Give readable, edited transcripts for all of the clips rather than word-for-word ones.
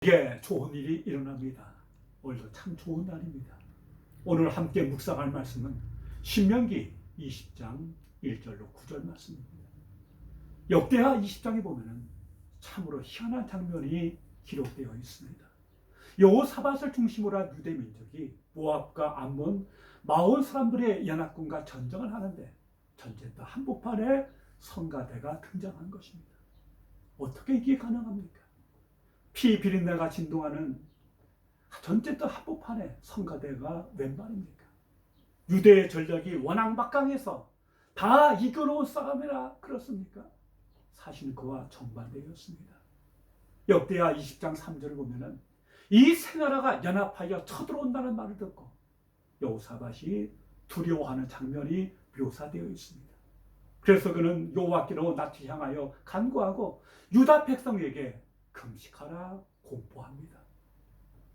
이게 좋은 일이 일어납니다. 오늘도 참 좋은 날입니다. 오늘 함께 묵상할 말씀은 신명기 20장 1절로 9절 말씀입니다. 역대하 20장에 보면은 참으로 희한한 장면이 기록되어 있습니다. 여호사밧을 중심으로 한 유대 민족이 모압과 암몬 마온 사람들의 연합군과 전쟁을 하는데 전쟁터 한복판에 성가대가 등장한 것입니다. 어떻게 이게 가능합니까? 피 비린내가 진동하는 전쟁터 한복판에 성가대가 웬 말입니까? 유대의 전력이 워낙 막강해서 다 이겨놓은 싸움이라 그렇습니까? 사실은 그와 정반대였습니다. 역대하 20장 3절을 보면은 이 세 나라가 연합하여 쳐들어온다는 말을 듣고 여호사밧이 두려워하는 장면이 묘사되어 있습니다. 그래서 그는 여호와께로 낯을 향하여 간구하고 유다 백성에게 금식하라 공포합니다.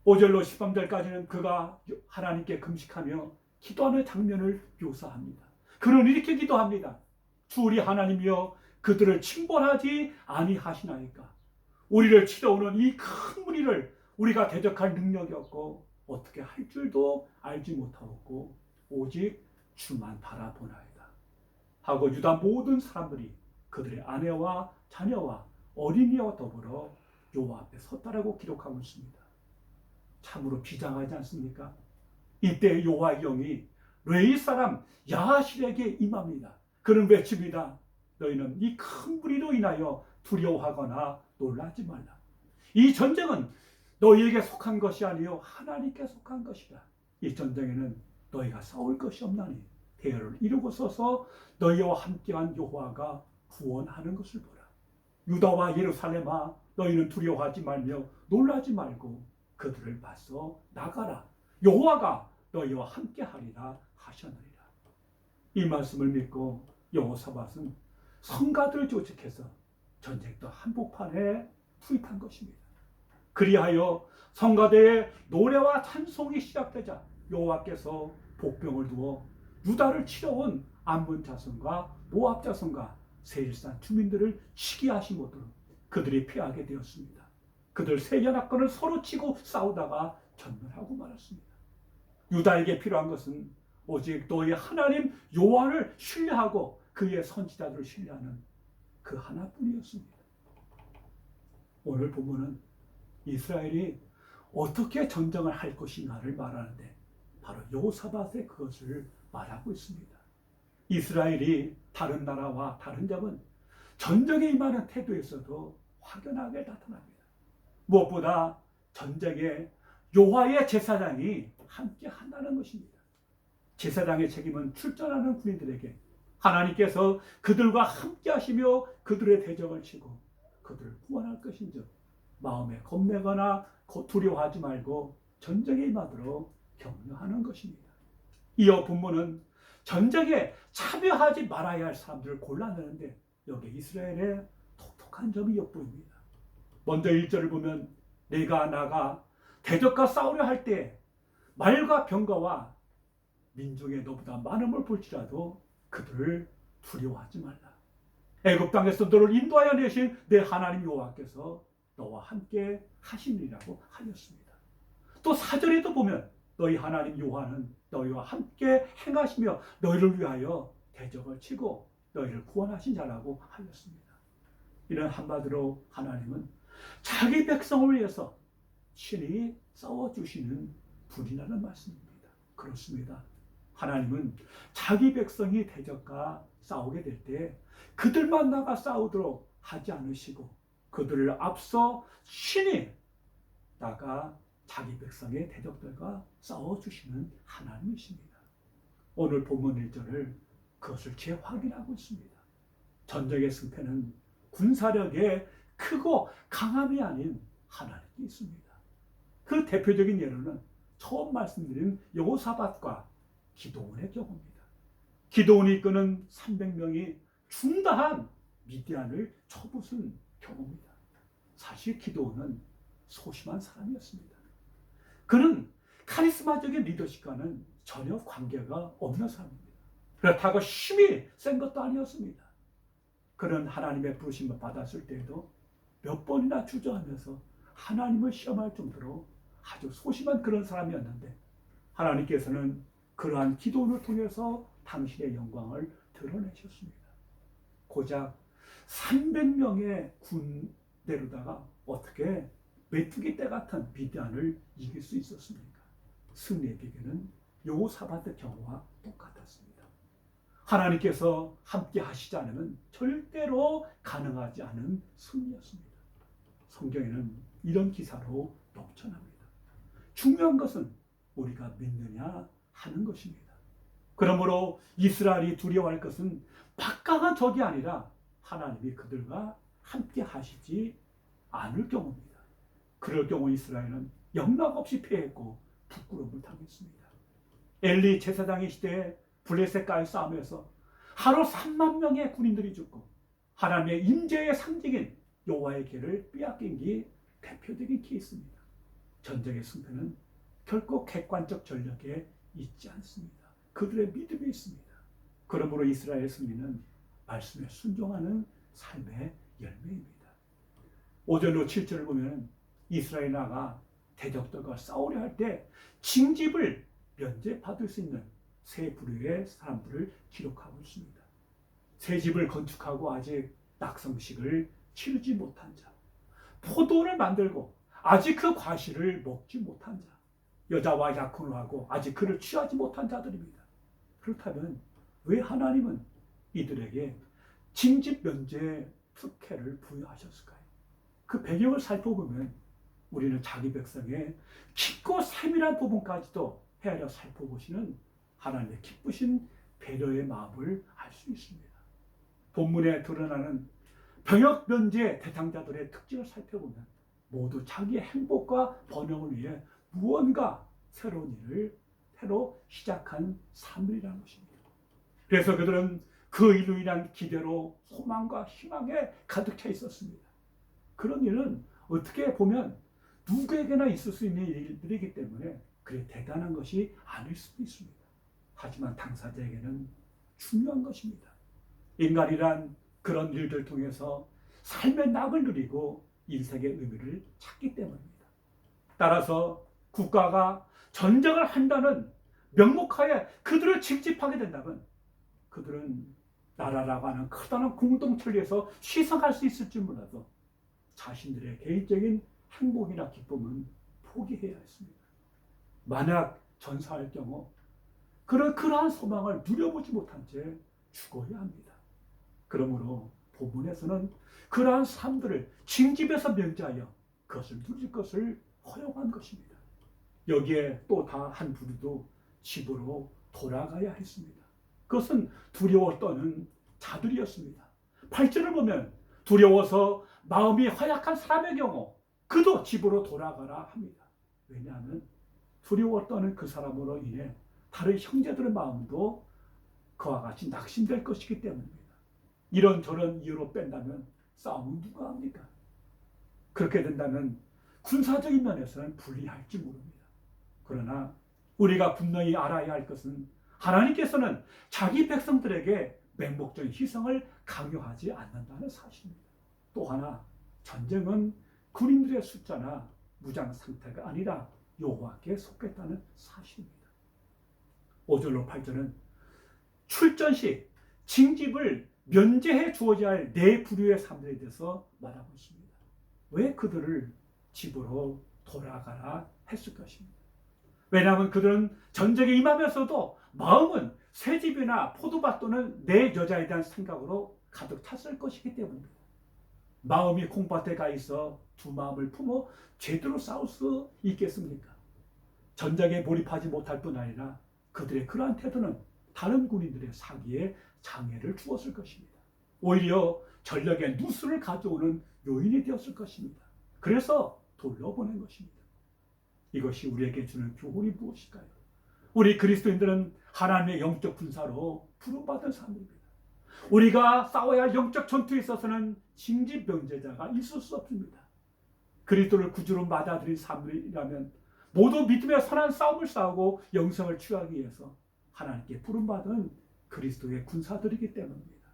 5절로 13절까지는 그가 하나님께 금식하며 기도하는 장면을 묘사합니다. 그는 이렇게 기도합니다. 주 우리 하나님이여 그들을 징벌하지 아니하시나이까. 우리를 치러오는 이 큰 무리를 우리가 대적할 능력이 없고 어떻게 할 줄도 알지 못하고 오직 주만 바라보나이다 하고 유다 모든 사람들이 그들의 아내와 자녀와 어린이와 더불어 여호와 앞에 섰다라고 기록하고 있습니다. 참으로 비장하지 않습니까? 이때 여호와의 영이 레위 사람 야하실에게 임합니다. 그는 외칩니다. 너희는 이 큰 무리로 인하여 두려워하거나 놀라지 말라. 이 전쟁은 너희에게 속한 것이 아니요 하나님께 속한 것이다. 이 전쟁에는 너희가 싸울 것이 없나니 대열을 이루고 서서 너희와 함께한 여호와가 구원하는 것을 보라. 유다와 예루살렘아 너희는 두려워하지 말며 놀라지 말고 그들을 맞서 나가라. 여호와가 너희와 함께하리라 하셨느니라. 이 말씀을 믿고 여호사밧은 성가들을 조직해서 전쟁터 한복판에 투입한 것입니다. 그리하여 성가대의 노래와 찬송이 시작되자 여호와께서 복병을 두어 유다를 치러온 암몬 자손과 모압 자손과 세일산 주민들을 치게 하신 것으로 그들이 패하게 되었습니다. 그들 세 연합군을 서로 치고 싸우다가 전멸하고 말았습니다. 유다에게 필요한 것은 오직 너희 하나님 여호와를 신뢰하고 그의 선지자들을 신뢰하는 그 하나뿐이었습니다. 오늘 본문은 이스라엘이 어떻게 전쟁을 할 것인가를 말하는데 바로 여호사밧의 그것을 말하고 있습니다. 이스라엘이 다른 나라와 다른 점은 전쟁에 임하는 태도에서도 확연하게 나타납니다. 무엇보다 전쟁에 여호와의 제사장이 함께 한다는 것입니다. 제사장의 책임은 출전하는 군인들에게 하나님께서 그들과 함께 하시며 그들의 대적을 치고 그들을 구원할 것인즉 마음에 겁내거나 두려워하지 말고 전쟁에 임하도록 격려하는 것입니다. 이어 본문은 전쟁에 참여하지 말아야 할 사람들을 골라내는데 여기 이스라엘의 독특한 점이 엿보입니다. 먼저 1절을 보면 내가 나가 대적과 싸우려 할 때 말과 병거와 민중의 너보다 많음을 볼지라도 그들을 두려워하지 말라. 애굽 땅에서 너를 인도하여 내신 내 하나님 여호와께서 너와 함께 하시니라고 하였습니다. 또 4절에도 보면 너희 하나님 여호와는 너희와 함께 행하시며 너희를 위하여 대적을 치고 너희를 구원하신 자라고 하였습니다. 이런 한마디로 하나님은 자기 백성을 위해서 친히 싸워주시는 분이라는 말씀입니다. 그렇습니다. 하나님은 자기 백성이 대적과 싸우게 될 때 그들만 나가 싸우도록 하지 않으시고 그들을 앞서 친히 나가 자기 백성의 대적들과 싸워주시는 하나님이십니다. 오늘 본문 1절을 그것을 재확인하고 있습니다. 전쟁의 승패는 군사력의 크고 강함이 아닌 하나님께 있습니다. 그 대표적인 예로는 처음 말씀드린 여호사밧과 기드온의 경우입니다. 기드온이 이끄는 300명이 중다한 미디안을 쳐부순 경우입니다. 사실 기드온은 소심한 사람이었습니다. 그는 카리스마적인 리더십과는 전혀 관계가 없는 사람입니다. 그렇다고 힘이 센 것도 아니었습니다. 그는 하나님의 부르심을 받았을 때에도 몇 번이나 주저하면서 하나님을 시험할 정도로 아주 소심한 그런 사람이었는데 하나님께서는 그러한 기도를 통해서 당신의 영광을 드러내셨습니다. 고작 300명의 군대로다가 어떻게 메뚜기 떼 같은 미디안을 이길 수 있었습니까? 승리의 비결은 여호사밧의 경우와 똑같았습니다. 하나님께서 함께 하시지 않으면 절대로 가능하지 않은 승리였습니다. 성경에는 이런 기사로 넘쳐납니다. 중요한 것은 우리가 믿느냐 하는 것입니다. 그러므로 이스라엘이 두려워할 것은 막강한 적이 아니라 하나님이 그들과 함께 하시지 않을 경우입니다. 그럴 경우 이스라엘은 영락없이 패했고 부끄러움을 당했습니다. 엘리 제사장의 시대에 블레셋과의 싸움에서 하루 3만 명의 군인들이 죽고 하나님의 임재의 상징인 여호와의 궤를 빼앗긴 게 대표적인 케이스입니다. 전쟁의 승패는 결코 객관적 전략에 있지 않습니다. 그들의 믿음이 있습니다. 그러므로 이스라엘의 승리는 말씀에 순종하는 삶의 열매입니다. 5절로 7절을 보면 이스라엘 나가 대적들과 싸우려 할 때 징집을 면제받을 수 있는 세 부류의 사람들을 기록하고 있습니다. 새 집을 건축하고 아직 낙성식을 치르지 못한 자, 포도를 만들고 아직 그 과실을 먹지 못한 자, 여자와 약혼을 하고 아직 그를 취하지 못한 자들입니다. 그렇다면 왜 하나님은 이들에게 징집 면제 특혜를 부여하셨을까요? 그 배경을 살펴보면 우리는 자기 백성의 깊고 세밀한 부분까지도 헤아려 살펴보시는 하나님의 기쁘신 배려의 마음을 알 수 있습니다. 본문에 드러나는 병역 면제 대상자들의 특징을 살펴보면 모두 자기의 행복과 번영을 위해 무언가 새로운 일을 새로 시작한 삶이라는 것입니다. 그래서 그들은 그 일로 인한 기대로 소망과 희망에 가득 차 있었습니다. 그런 일은 어떻게 보면 누구에게나 있을 수 있는 일들이기 때문에 그게 대단한 것이 아닐 수도 있습니다. 하지만 당사자에게는 중요한 것입니다. 인간이란 그런 일들 통해서 삶의 낙을 누리고 인생의 의미를 찾기 때문입니다. 따라서 국가가 전쟁을 한다는 명목하에 그들을 징집하게 된다면 그들은 나라라고 하는 커다란 공동체를 위해서 희생할 수 있을지 몰라도 자신들의 개인적인 행복이나 기쁨은 포기해야 했습니다. 만약 전사할 경우 그러한 소망을 누려보지 못한 채 죽어야 합니다. 그러므로 본문에서는 그러한 삶들을 징집에서 면제하여 그것을 누릴 것을 허용한 것입니다. 여기에 또 다 한 부류도 집으로 돌아가야 했습니다. 그것은 두려워 떠는 자들이었습니다. 8절을 보면 두려워서 마음이 허약한 사람의 경우 그도 집으로 돌아가라 합니다. 왜냐하면 두려워 떠는 그 사람으로 인해 다른 형제들의 마음도 그와 같이 낙심될 것이기 때문입니다. 이런저런 이유로 뺀다면 싸움은 누가 합니까? 그렇게 된다면 군사적인 면에서는 불리할지 모릅니다. 그러나 우리가 분명히 알아야 할 것은 하나님께서는 자기 백성들에게 맹목적인 희생을 강요하지 않는다는 사실입니다. 또 하나 전쟁은 군인들의 숫자나 무장 상태가 아니라 여호와께 속했다는 사실입니다. 5절로 8절은 출전 시 징집을 면제해 주어야 할 네 부류의 사람들에 대해서 말하고 있습니다. 왜 그들을 집으로 돌아가라 했을 것입니다. 왜냐하면 그들은 전쟁에 임하면서도 마음은 새 집이나 포도밭 또는 내 여자에 대한 생각으로 가득 찼을 것이기 때문입니다. 마음이 콩밭에 가 있어 두 마음을 품어 제대로 싸울 수 있겠습니까? 전쟁에 몰입하지 못할 뿐 아니라 그들의 그러한 태도는 다른 군인들의 사기에 장애를 주었을 것입니다. 오히려 전력의 누수를 가져오는 요인이 되었을 것입니다. 그래서 돌려보낸 것입니다. 이것이 우리에게 주는 교훈이 무엇일까요? 우리 그리스도인들은 하나님의 영적 군사로 부름받은 사람입니다. 우리가 싸워야 할 영적 전투에 있어서는 징집 면제자가 있을 수 없습니다. 그리스도를 구주로 받아들인 사람이라면 모두 믿음의 선한 싸움을 싸우고 영생을 취하기 위해서 하나님께 부름받은 그리스도의 군사들이기 때문입니다.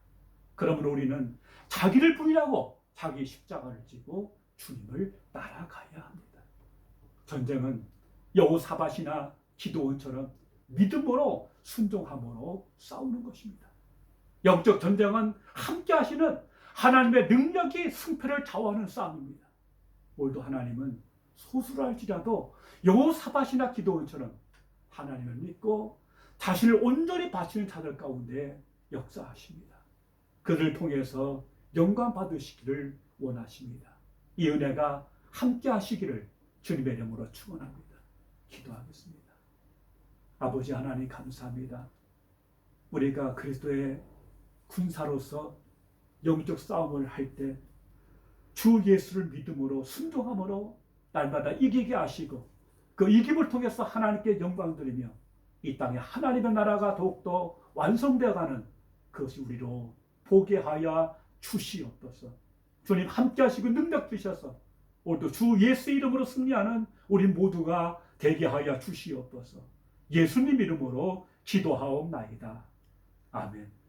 그러므로 우리는 자기를 부인하고 자기 십자가를 지고 주님을 따라가야 합니다. 전쟁은 여호사밧이나 기드온처럼 믿음으로 순종함으로 싸우는 것입니다. 영적 전쟁은 함께 하시는 하나님의 능력이 승패를 좌우하는 싸움입니다. 오늘도 하나님은 소수랄지라도 여호사밧이나 기드온처럼 하나님을 믿고 자신을 온전히 바치는 자들 가운데 역사하십니다. 그를 통해서 영광 받으시기를 원하십니다. 이 은혜가 함께 하시기를 주님의 이름으로 축원합니다. 기도하겠습니다. 아버지 하나님 감사합니다. 우리가 그리스도의 군사로서 영적 싸움을 할 때 주 예수를 믿음으로 순종함으로 날마다 이기게 하시고 그 이김을 통해서 하나님께 영광 드리며 이 땅에 하나님의 나라가 더욱더 완성되어가는 그것이 우리로 보게 하여 주시옵소서. 주님 함께 하시고 능력 주셔서 오늘도 주 예수 이름으로 승리하는 우리 모두가 되게 하여 주시옵소서. 예수님 이름으로 기도하옵나이다. 아멘.